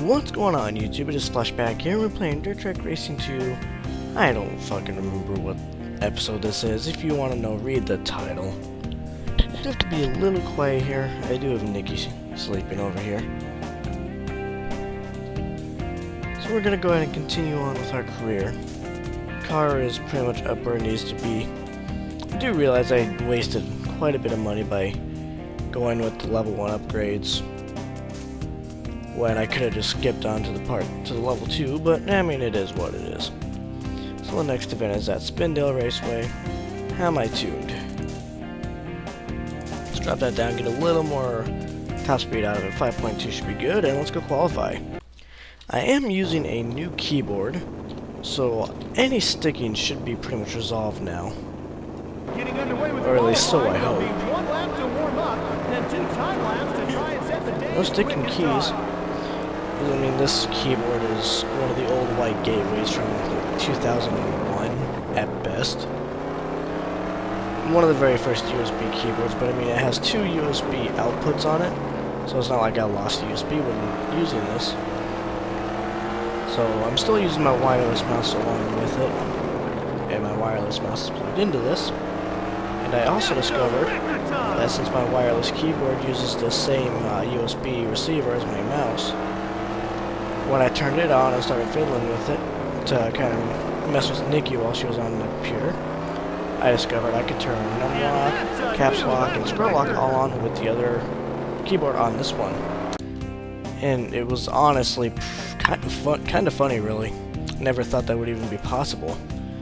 What's going on, YouTube? It is Flashback here. We're playing Dirt Track Racing 2. I don't fucking remember what episode this is. If you want to know, read the title. I have to be a little quiet here. I do have Nikki sleeping over here. So we're gonna go ahead and continue on with our career. Car is pretty much up where it needs to be. I do realize I wasted quite a bit of money by going with the level 1 upgrades, when I could have just skipped on to the level 2, but I mean, it is what it is. So the next event is at Spindale Raceway. How am I tuned? Let's drop that down, get a little more top speed out of it. 5.2 should be good, and let's go qualify. I am using a new keyboard, so any sticking should be pretty much resolved now. Or at least so I hope. No sticking keys. I mean, this keyboard is one of the old white gateways from like 2001 at best. One of the very first USB keyboards, but I mean, it has 2 USB outputs on it, so it's not like I lost USB when using this. So I'm still using my wireless mouse along with it, and my wireless mouse is plugged into this. And I also discovered that since my wireless keyboard uses the same USB receiver as my mouse, when I turned it on and started fiddling with it to kind of mess with Nikki while she was on the computer, I discovered I could turn numlock, caps lock, and scroll lock all on with the other keyboard on this one. And it was honestly kind of funny, really. Never thought that would even be possible.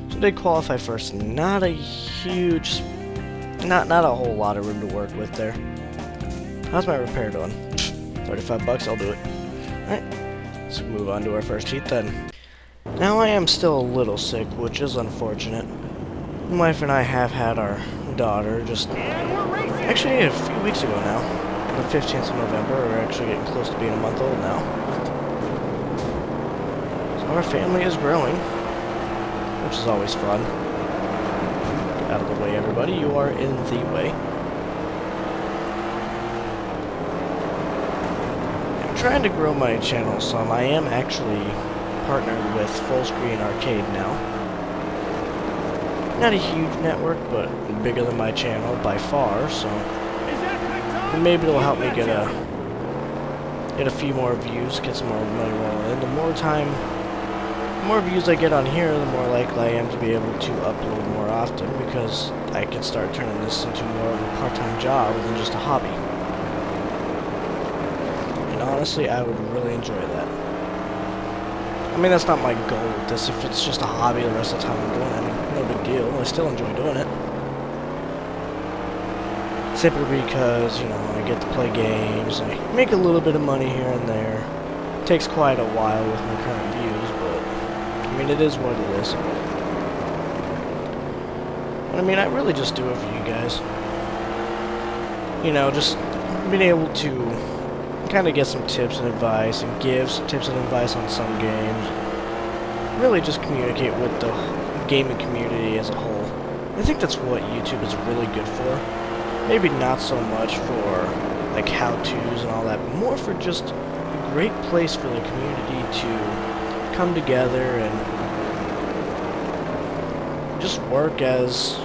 So I did qualify first. Not a huge, not a whole lot of room to work with there. How's my repair doing? 35 bucks, I'll do it. Alright. Let's move on to our first heat then. Now I am still a little sick, which is unfortunate. My wife and I have had our daughter just actually a few weeks ago now. The 15th of November, we're actually getting close to being a month old now. So our family is growing, which is always fun. Get out of the way, everybody. You are in the way. Trying to grow my channel some. I am actually partnered with Fullscreen Arcade now. Not a huge network, but bigger than my channel by far, so maybe it'll help me get a few more views, get some more money rolling in. The more views I get on here, the more likely I am to be able to upload more often, because I can start turning this into more of a part-time job than just a hobby. Honestly, I would really enjoy that. I mean, that's not my goal with this. If it's just a hobby the rest of the time I'm doing it, I mean, no big deal. I still enjoy doing it. Simply because, you know, I get to play games, I make a little bit of money here and there. It takes quite a while with my current views, but, I mean, it is what it is. But, I mean, I really just do it for you guys. You know, just being able to kind of get some tips and advice, and give some tips and advice on some games. Really just communicate with the gaming community as a whole. I think that's what YouTube is really good for. Maybe not so much for like how-tos and all that, but more for just a great place for the community to come together and just work as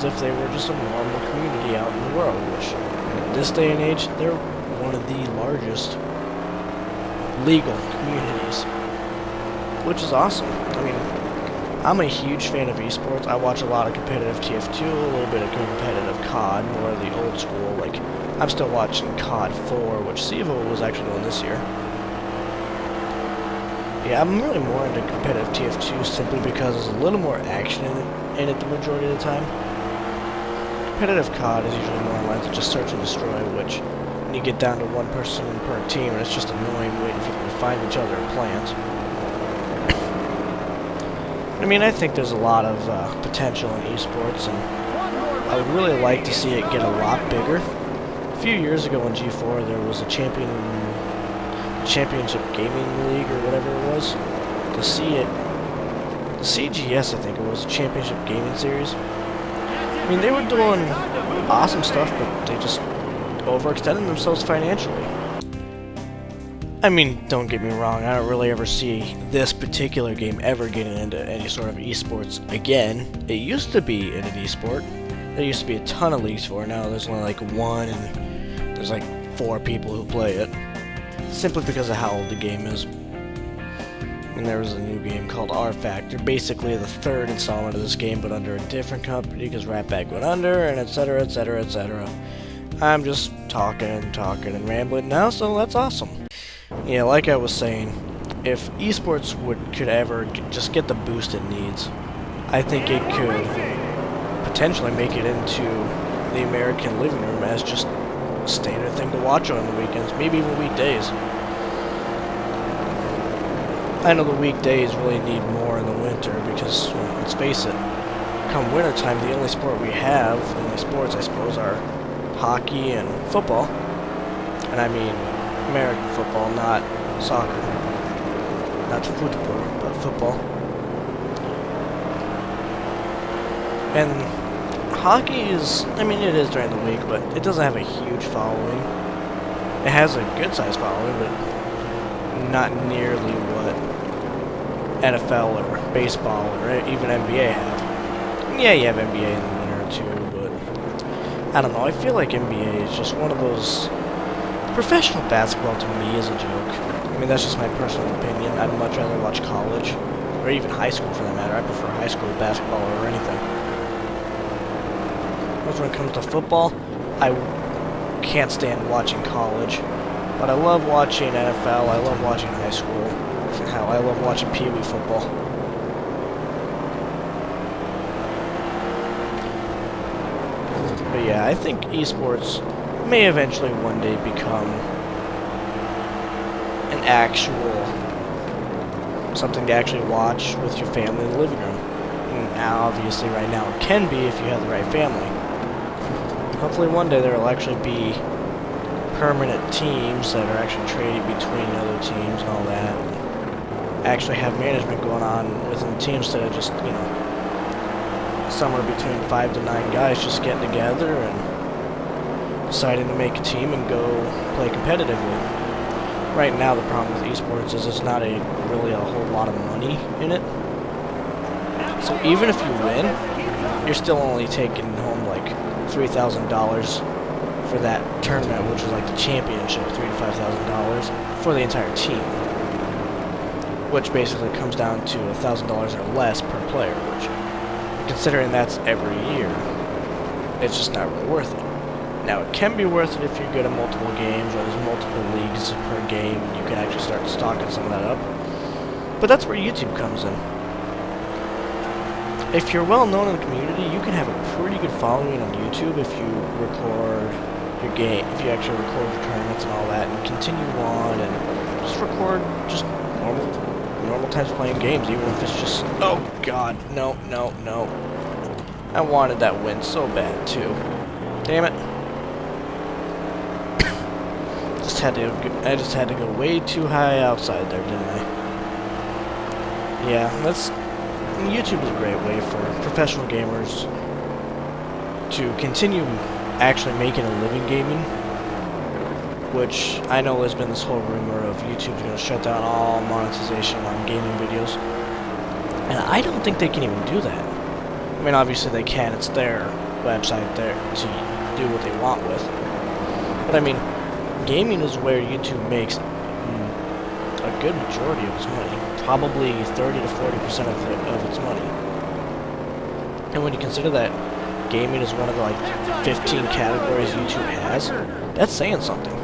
if they were just a normal community out in the world, which in this day and age, they're one of the largest legal communities, which is awesome. I mean, I'm a huge fan of esports. I watch a lot of competitive TF2, a little bit of competitive COD, more of the old school. Like, I'm still watching COD 4, which Sivo was actually doing this year. Yeah, I'm really more into competitive TF2 simply because there's a little more action in it the majority of the time. Competitive COD is usually more lines of just search and destroy, which you get down to one person per team, and it's just annoying waiting for them to find each other and plant. I mean, I think there's a lot of potential in esports, and I would really like to see it get a lot bigger. A few years ago in G4, there was a championship gaming league or whatever it was. To see it, the CGS, I think it was, a championship gaming series. I mean, they were doing awesome stuff, but they just overextending themselves financially. I mean, don't get me wrong, I don't really ever see this particular game ever getting into any sort of esports again. It used to be in an esport. There used to be a ton of leagues for it. Now there's only like one, and there's like 4 people who play it. Simply because of how old the game is. And there was a new game called R Factor, basically the 3rd installment of this game, but under a different company because Ratbag went under, and etc, etc, etc. I'm just talking and rambling now, so that's awesome. Yeah, like I was saying, if esports could ever just get the boost it needs, I think it could potentially make it into the American living room as just a standard thing to watch on the weekends, maybe even weekdays. I know the weekdays really need more in the winter because, well, let's face it, come wintertime, the only sport we have, the only sports I suppose, are hockey and football. And I mean American football, not soccer. Not football, but football. And hockey is, I mean, it is during the week, but it doesn't have a huge following. It has a good sized following, but not nearly what NFL or baseball or even NBA have. Yeah, you have NBA in the winter too, but I don't know. I feel like NBA is just one of those. Professional basketball to me is a joke. I mean, that's just my personal opinion. I'd much rather watch college, or even high school for that matter. I prefer high school basketball or anything. Whereas when it comes to football, I can't stand watching college. But I love watching NFL, I love watching high school. Hell, I love watching Pee Wee football. But yeah, I think esports may eventually one day become an actual something to actually watch with your family in the living room. And obviously right now it can be if you have the right family. Hopefully one day there will actually be permanent teams that are actually traded between other teams and all that. And actually have management going on within the team instead of just, you know, somewhere between 5 to 9 guys just getting together and deciding to make a team and go play competitively. Right now the problem with esports is there's not really a whole lot of money in it. So even if you win, you're still only taking home like $3,000 for that tournament, which is like the championship, $3,000 to $5,000 for the entire team. Which basically comes down to $1,000 or less per player, which, considering that's every year, it's just not really worth it. Now, it can be worth it if you're good at multiple games, or there's multiple leagues per game, and you can actually start stocking some of that up. But that's where YouTube comes in. If you're well known in the community, you can have a pretty good following on YouTube if you record your game, if you actually record your tournaments and all that, and continue on, and just record just normal times playing games, even if it's just, oh god, no. I wanted that win so bad, too. Damn it. I just had to go way too high outside there, didn't I? Yeah, YouTube is a great way for professional gamers to continue actually making a living gaming, which I know there's been this whole rumor of YouTube's going to shut down all monetization on gaming videos, and I don't think they can even do that. I mean, obviously they can, it's their website there to do what they want with, but I mean, gaming is where YouTube makes a good majority of its money, probably 30 to 40% of its money. And when you consider that gaming is one of the like 15 categories YouTube has, that's saying something.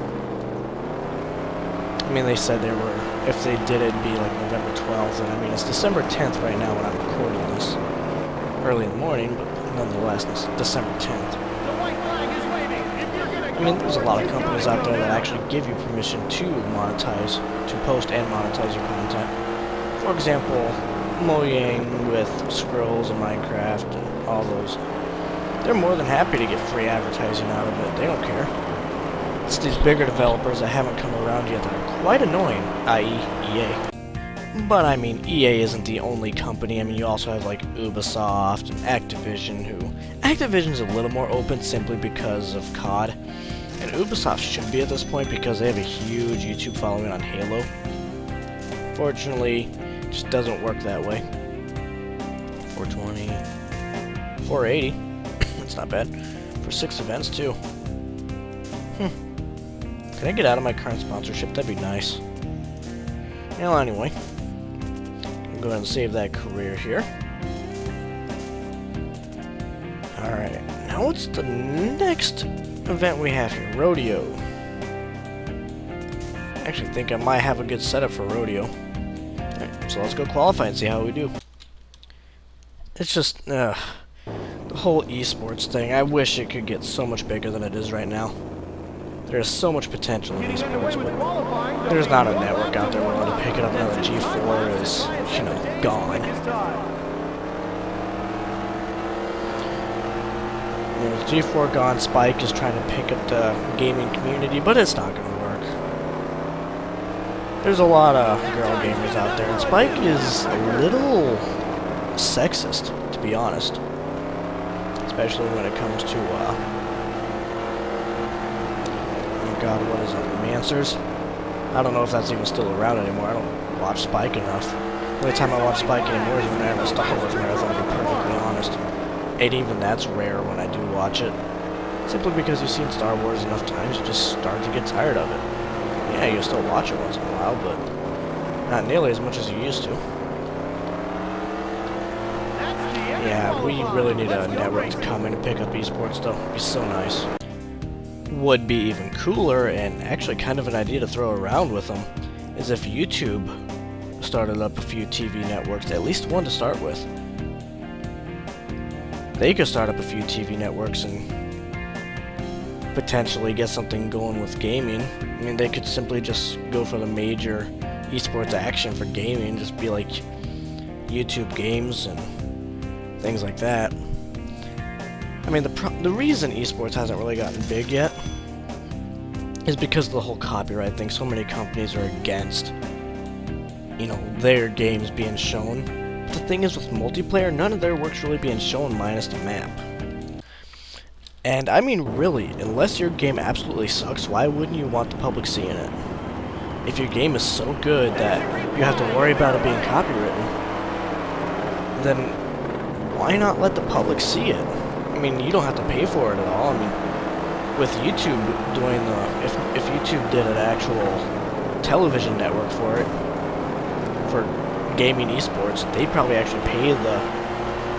I mean, they said if they did it, it'd be like November 12th, and I mean, it's December 10th right now when I'm recording this, early in the morning, but nonetheless, it's December 10th. I mean, there's a lot of companies out there that actually give you permission to monetize, to post and monetize your content. For example, Mojang with Scrolls and Minecraft and all those. They're more than happy to get free advertising out of it. They don't care. It's these bigger developers that haven't come around yet that are quite annoying, i.e. EA. But I mean, EA isn't the only company. I mean, you also have like Ubisoft and Activision, Activision's a little more open simply because of COD. And Ubisoft should be at this point because they have a huge YouTube following on Halo. Fortunately, it just doesn't work that way. 420, 480. That's not bad. For 6 events, too. Can I get out of my current sponsorship? That'd be nice. Well, anyway. I'll go ahead and save that career here. Alright. Now what's the next event we have here? Rodeo. I actually think I might have a good setup for Rodeo. Alright, so let's go qualify and see how we do. It's just, the whole esports thing, I wish it could get so much bigger than it is right now. There's so much potential in esports, but there's not a network out there willing to pick it up now that G4 is, you know, gone. You know, with G4 gone, Spike is trying to pick up the gaming community, but it's not going to work. There's a lot of girl gamers out there, and Spike is a little sexist, to be honest. Especially when it comes to, oh god, what is it, Mancers? I don't know if that's even still around anymore. I don't watch Spike enough. The only time I watch Spike anymore is when I have a Star Wars marathon, to be perfectly honest. And even that's rare when I do watch it. Simply because you've seen Star Wars enough times, you just start to get tired of it. Yeah, you still watch it once in a while, but not nearly as much as you used to. Yeah, we really need a network to come in and pick up esports, though. It'd be so nice. Would be even cooler, and actually kind of an idea to throw around with them, is if YouTube started up a few TV networks, at least one to start with. They could start up a few TV networks and potentially get something going with gaming. I mean, they could simply just go for the major esports action for gaming, just be like YouTube games and things like that. I mean, the reason esports hasn't really gotten big yet is because of the whole copyright thing. So many companies are against, you know, their games being shown. But the thing is, with multiplayer, none of their work's really being shown minus the map. And I mean, really, unless your game absolutely sucks, why wouldn't you want the public seeing it? If your game is so good that you have to worry about it being copywritten, then why not let the public see it? I mean, you don't have to pay for it at all. I mean, with YouTube doing if YouTube did an actual television network for it, for gaming esports, they'd probably actually pay the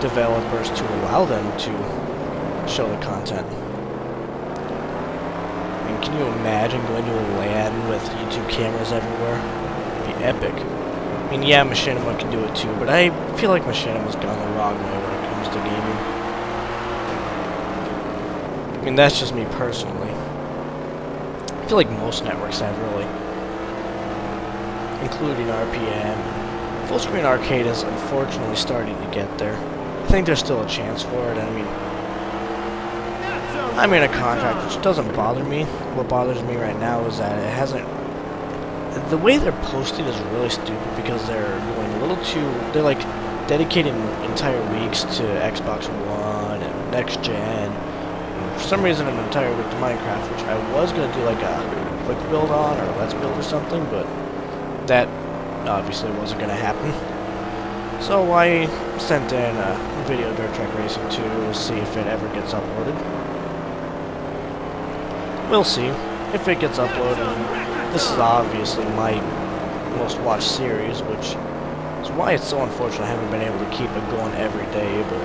developers to allow them to show the content. I mean, can you imagine going to a LAN with YouTube cameras everywhere? It'd be epic. I mean, yeah, Machinima can do it too, but I feel like Machinima's gone the wrong way when it comes to gaming. I mean, that's just me personally. I feel like most networks have, really. Including RPM. Full Screen Arcade is unfortunately starting to get there. I think there's still a chance for it. I mean, I'm in a contract, which doesn't bother me. What bothers me right now is that it hasn't... The way they're posting is really stupid because they're going a little too... They're like dedicating entire weeks to Xbox One and Next Gen. And for some reason, an entire week to Minecraft, which I was going to do like a quick build on or Let's Build or something, but that obviously wasn't going to happen. So I sent in a video Dirt Track Racing 2 to see if it ever gets uploaded. We'll see if it gets uploaded. This is obviously my most watched series, which is why it's so unfortunate I haven't been able to keep it going every day, but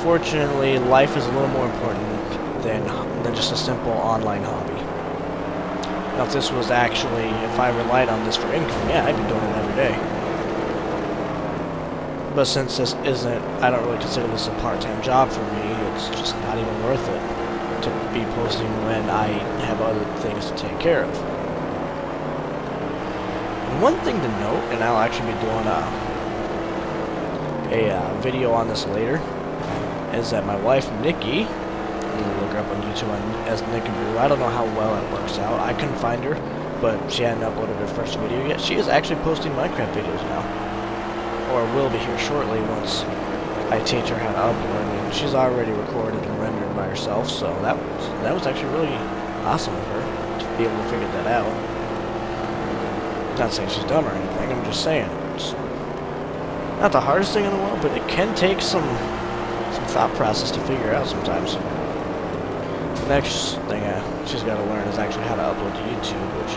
fortunately life is a little more important than just a simple online hobby. Now if this was actually, if I relied on this for income, yeah, I'd be doing it every day. But since this isn't, I don't really consider this a part-time job for me, it's just not even worth it to be posting when I have other things to take care of. And one thing to note, and I'll actually be doing a video on this later, is that my wife Nikki, I'm gonna look her up on YouTube as Nick and Brew. I don't know how well it works out. I couldn't find her, but she hadn't uploaded her first video yet. She is actually posting Minecraft videos now, or will be here shortly once I teach her how to upload. I mean, she's already recorded and rendered by herself, so that was actually awesome of her to be able to figure that out. Not saying she's dumb or anything, I'm just saying. It's not the hardest thing in the world, but it can take some thought process to figure out sometimes. The next thing she's got to learn is actually how to upload to YouTube, which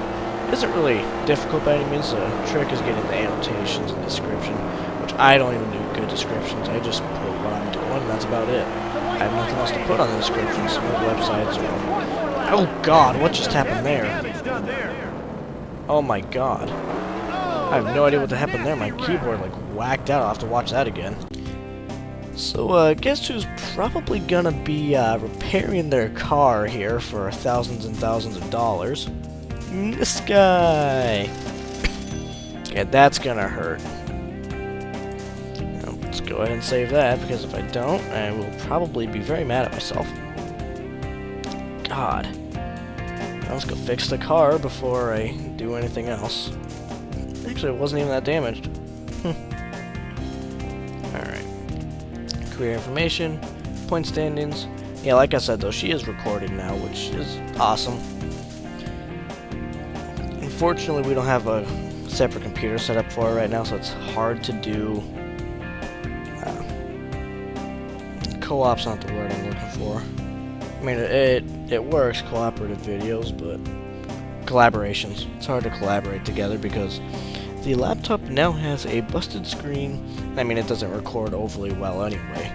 isn't really difficult by any means. The trick is getting the annotations and description, which I don't even do good descriptions. I just put what I'm doing, and that's about it. I have nothing else to put on the descriptions, no websites or... Oh god, what just happened there? Oh my god. I have no idea what happened there. My keyboard like whacked out. I'll have to watch that again. So, guess who's probably gonna be repairing their car here for thousands and thousands of dollars? This guy! Yeah, that's gonna hurt. Now, let's go ahead and save that, because if I don't, I will probably be very mad at myself. God. Now let's go fix the car before I do anything else. Actually, it wasn't even that damaged. Alright. Career information, point standings. Yeah, like I said though, she is recording now, which is awesome. Unfortunately, we don't have a separate computer set up for her right now, so it's hard to do... co-op's not the word I'm looking for. I mean, it works, cooperative videos, but collaborations. It's hard to collaborate together because the laptop now has a busted screen. I mean, it doesn't record overly well anyway.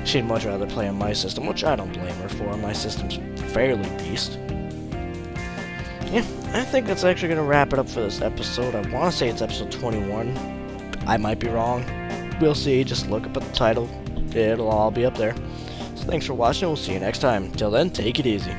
She'd much rather play on my system, which I don't blame her for. My system's fairly beast. Yeah, I think that's actually going to wrap it up for this episode. I want to say it's episode 21. I might be wrong. We'll see. Just look up at the title. It'll all be up there. So thanks for watching. We'll see you next time. Till then, take it easy.